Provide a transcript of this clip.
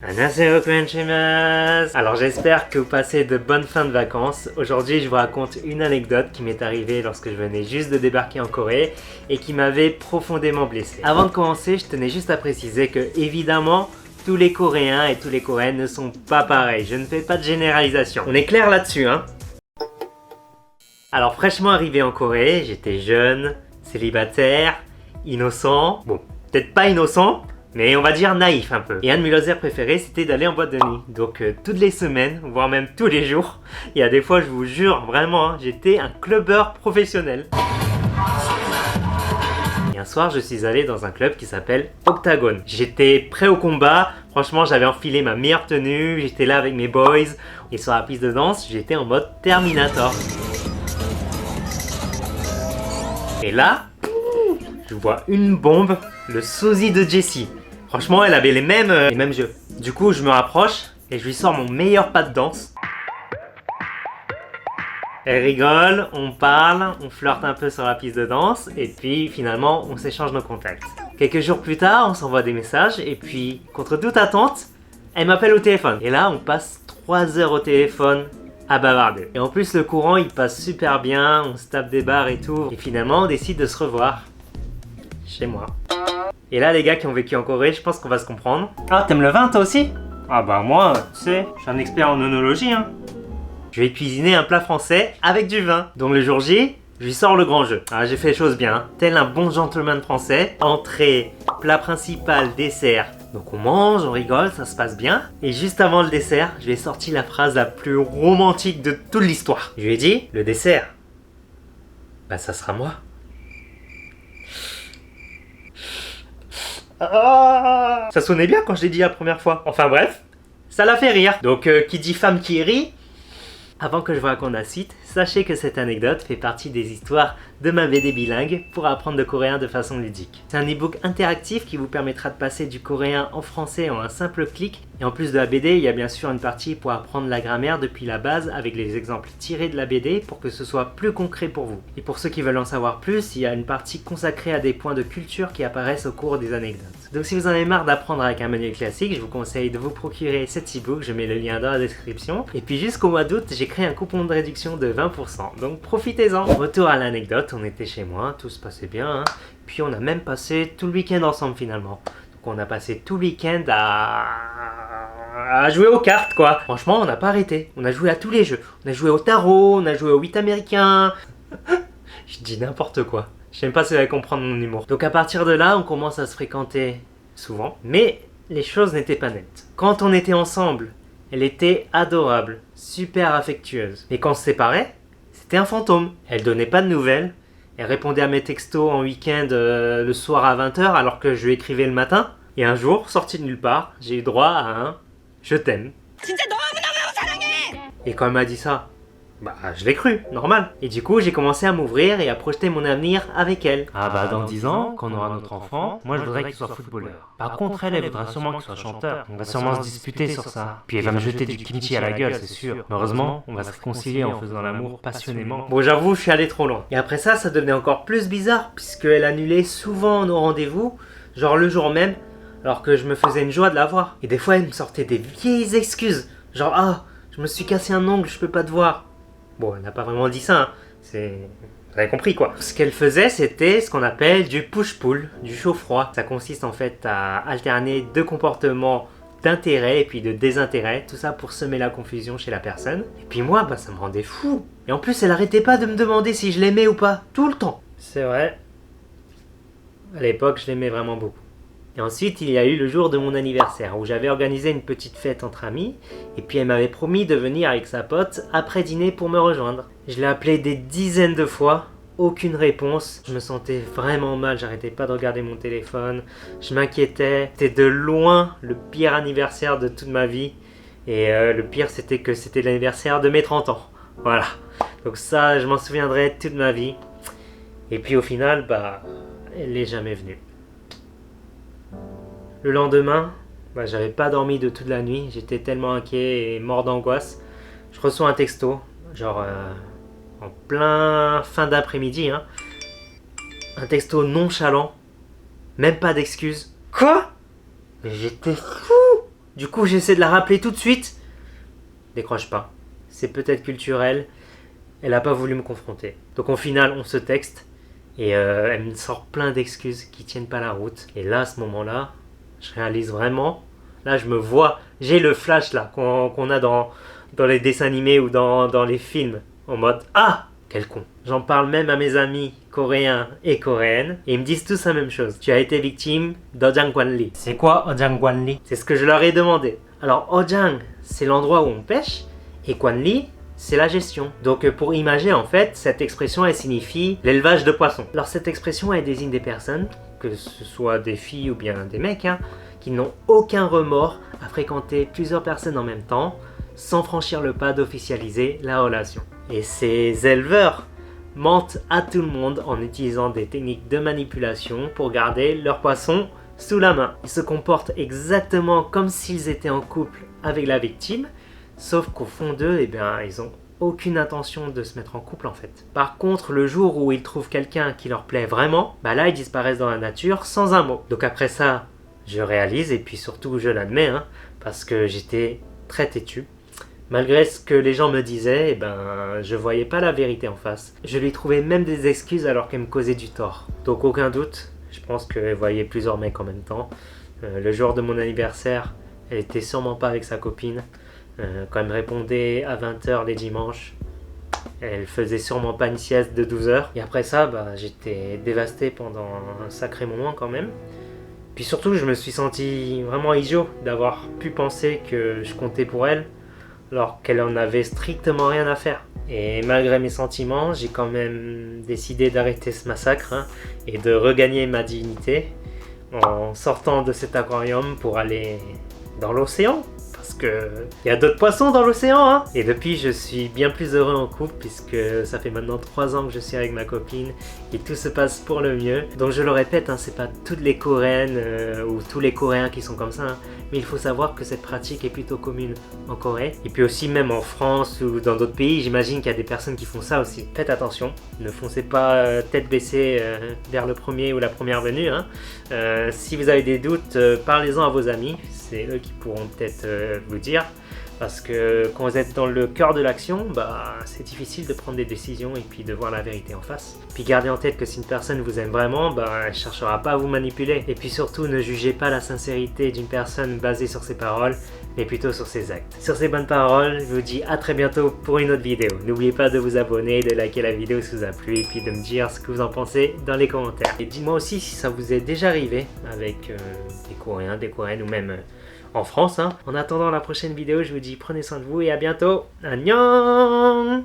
Annyeonghaseyo konnichiwa. Alors j'espère que vous passez de bonnes fins de vacances. Aujourd'hui je vous raconte une anecdote qui m'est arrivée lorsque je venais juste de débarquer en Corée et qui m'avait profondément blessé. Avant de commencer, je tenais juste à préciser que évidemment tous les Coréens et tous les Coréennes ne sont pas pareils. Je ne fais pas de généralisation. On est clair là-dessus, hein? Alors fraîchement arrivé en Corée, j'étais jeune, célibataire, innocent. Bon, peut-être pas innocent, mais on va dire naïf un peu. Et un de mes loisirs préférés, c'était d'aller en boîte de nuit. Donc toutes les semaines, voire même tous les jours, il y a des fois, je vous jure, vraiment, hein, j'étais un clubbeur professionnel. Et un soir, je suis allé dans un club qui s'appelle Octagon. J'étais prêt au combat, franchement, j'avais enfilé ma meilleure tenue, j'étais là avec mes boys. Et sur la piste de danse, j'étais en mode Terminator. Et là, je vois une bombe, le sosie de Jessie. Franchement, elle avait les mêmes jeux. Du coup, je me rapproche et je lui sors mon meilleur pas de danse. Elle rigole, on parle, on flirte un peu sur la piste de danse et puis finalement, on s'échange nos contacts. Quelques jours plus tard, on s'envoie des messages et puis, contre toute attente, elle m'appelle au téléphone. Et là, on passe 3 heures au téléphone à bavarder. Et en plus, le courant, il passe super bien, on se tape des barres et tout. Et finalement, on décide de se revoir chez moi. Et là, les gars qui ont vécu en Corée, je pense qu'on va se comprendre. Ah, t'aimes le vin toi aussi? Ah bah moi, tu sais, je suis un expert en œnologie, hein. Je vais cuisiner un plat français avec du vin. Donc le jour J, je lui sors le grand jeu. Ah, j'ai fait les choses bien, hein. Tel un bon gentleman français. Entrée, plat principal, dessert. Donc on mange, on rigole, ça se passe bien. Et juste avant le dessert, je lui ai sorti la phrase la plus romantique de toute l'histoire. Je lui ai dit, le dessert, bah ça sera moi. Ah, ça sonnait bien quand je l'ai dit la première fois. Enfin bref, ça l'a fait rire. Donc qui dit femme qui rit. Avant que je vous raconte la suite, sachez que cette anecdote fait partie des histoires de ma BD bilingue pour apprendre le coréen de façon ludique. C'est un e-book interactif qui vous permettra de passer du coréen en français en un simple clic. Et en plus de la BD, il y a bien sûr une partie pour apprendre la grammaire depuis la base avec les exemples tirés de la BD pour que ce soit plus concret pour vous. Et pour ceux qui veulent en savoir plus, il y a une partie consacrée à des points de culture qui apparaissent au cours des anecdotes. Donc si vous en avez marre d'apprendre avec un manuel classique, je vous conseille de vous procurer cet e-book, je mets le lien dans la description. Et puis jusqu'au mois d'août, j'ai créé un coupon de réduction de 20%, donc profitez-en. Retour à l'anecdote, on était chez moi, tout se passait bien, hein. Puis on a même passé tout le week-end ensemble finalement. Donc on a passé tout le week-end à jouer aux cartes quoi. Franchement, on n'a pas arrêté, on a joué à tous les jeux. On a joué au tarot, on a joué au 8 américain. Je dis n'importe quoi. Je sais même pas si vous allez comprendre mon humour. Donc à partir de là, on commence à se fréquenter souvent. Mais les choses n'étaient pas nettes. Quand on était ensemble, elle était adorable, super affectueuse. Mais quand on se séparait, c'était un fantôme. Elle donnait pas de nouvelles. Elle répondait à mes textos en week-end le soir à 20h alors que je lui écrivais le matin. Et un jour, sorti de nulle part, j'ai eu droit à un « je t'aime ». Et quand elle m'a dit ça, bah je l'ai cru, normal. Et du coup j'ai commencé à m'ouvrir et à projeter mon avenir avec elle. Ah bah dans 10 ans, quand on aura notre enfant, moi je voudrais qu'il soit footballeur. Par contre elle voudra sûrement qu'il soit chanteur. On va sûrement se disputer sur ça. Puis elle va me jeter du kimchi à la gueule, c'est sûr. Mais heureusement, on va se réconcilier en faisant l'amour passionnément. Bon j'avoue, je suis allé trop loin. Et après ça, ça devenait encore plus bizarre puisqu'elle annulait souvent nos rendez-vous, genre le jour même, alors que je me faisais une joie de la voir. Et des fois elle me sortait des vieilles excuses. Genre ah, je me suis cassé un ongle, je peux pas te voir. Bon, elle n'a pas vraiment dit ça, hein. Vous avez compris quoi. Ce qu'elle faisait, c'était ce qu'on appelle du push-pull, du chaud-froid. Ça consiste en fait à alterner deux comportements d'intérêt et puis de désintérêt, tout ça pour semer la confusion chez la personne. Et puis moi, bah ça me rendait fou. Et en plus, elle arrêtait pas de me demander si je l'aimais ou pas, tout le temps. C'est vrai, à l'époque, je l'aimais vraiment beaucoup. Et ensuite, il y a eu le jour de mon anniversaire, où j'avais organisé une petite fête entre amis, et puis elle m'avait promis de venir avec sa pote après dîner pour me rejoindre. Je l'ai appelée des dizaines de fois, aucune réponse. Je me sentais vraiment mal, j'arrêtais pas de regarder mon téléphone, je m'inquiétais. C'était de loin le pire anniversaire de toute ma vie, et le pire c'était que c'était l'anniversaire de mes 30 ans. Voilà, donc ça, je m'en souviendrai toute ma vie. Et puis au final, bah, elle n'est jamais venue. Le lendemain, bah, j'avais pas dormi de toute la nuit, j'étais tellement inquiet et mort d'angoisse. Je reçois un texto, genre en plein fin d'après-midi, hein. Un texto nonchalant, même pas d'excuses. Quoi? Mais j'étais fou! Du coup, j'essaie de la rappeler tout de suite. Décroche pas. C'est peut-être culturel. Elle a pas voulu me confronter. Donc au final, on se texte. Et elle me sort plein d'excuses qui tiennent pas la route. Et là, à ce moment-là, je réalise vraiment. Là, je me vois. J'ai le flash là qu'on a dans les dessins animés ou dans les films. En mode ah, quel con. J'en parle même à mes amis coréens et coréennes. Et ils me disent tous la même chose. Tu as été victime d'Ojangwanli. C'est quoi Ojangwanli? C'est ce que je leur ai demandé. Alors Ojang, c'est l'endroit où on pêche. Et Kwanli, c'est la gestion. Donc pour imager en fait, cette expression elle signifie l'élevage de poissons. Alors cette expression elle désigne des personnes, que ce soit des filles ou bien des mecs, qui n'ont aucun remords à fréquenter plusieurs personnes en même temps sans franchir le pas d'officialiser la relation. Et ces éleveurs mentent à tout le monde en utilisant des techniques de manipulation pour garder leurs poissons sous la main. Ils se comportent exactement comme s'ils étaient en couple avec la victime, sauf qu'au fond d'eux, ils ont aucune intention de se mettre en couple en fait. Par contre, le jour où ils trouvent quelqu'un qui leur plaît vraiment, là ils disparaissent dans la nature sans un mot. Donc après ça, je réalise et puis surtout je l'admets, parce que j'étais très têtu. Malgré ce que les gens me disaient, je voyais pas la vérité en face. Je lui trouvais même des excuses alors qu'elle me causait du tort. Donc aucun doute, je pense qu'elle voyait plusieurs mecs en même temps. Le jour de mon anniversaire, elle était sûrement pas avec sa copine. Quand elle me répondait à 20h les dimanches, elle faisait sûrement pas une sieste de 12h. Et après ça, j'étais dévasté pendant un sacré moment quand même. Puis surtout, je me suis senti vraiment idiot d'avoir pu penser que je comptais pour elle, alors qu'elle en avait strictement rien à faire. Et malgré mes sentiments, j'ai quand même décidé d'arrêter ce massacre et de regagner ma dignité en sortant de cet aquarium pour aller dans l'océan. Parce qu'il y a d'autres poissons dans l'océan, Et depuis, je suis bien plus heureux en couple puisque ça fait maintenant 3 ans que je suis avec ma copine et tout se passe pour le mieux. Donc je le répète, c'est pas toutes les Coréennes ou tous les Coréens qui sont comme ça, mais il faut savoir que cette pratique est plutôt commune en Corée. Et puis aussi même en France ou dans d'autres pays, j'imagine qu'il y a des personnes qui font ça aussi. Faites attention, ne foncez pas tête baissée vers le premier ou la première venue. Si vous avez des doutes, parlez-en à vos amis, c'est eux qui pourront peut-être vous dire. Parce que quand vous êtes dans le cœur de l'action, c'est difficile de prendre des décisions et puis de voir la vérité en face. Puis gardez en tête que si une personne vous aime vraiment, elle ne cherchera pas à vous manipuler. Et puis surtout, ne jugez pas la sincérité d'une personne basée sur ses paroles, mais plutôt sur ses actes. Sur ces bonnes paroles, je vous dis à très bientôt pour une autre vidéo. N'oubliez pas de vous abonner, de liker la vidéo si vous a plu et puis de me dire ce que vous en pensez dans les commentaires. Et dites-moi aussi si ça vous est déjà arrivé avec des Coréens, des Coréennes ou même en France. En attendant la prochaine vidéo, je vous dis prenez soin de vous et à bientôt. Annyeong!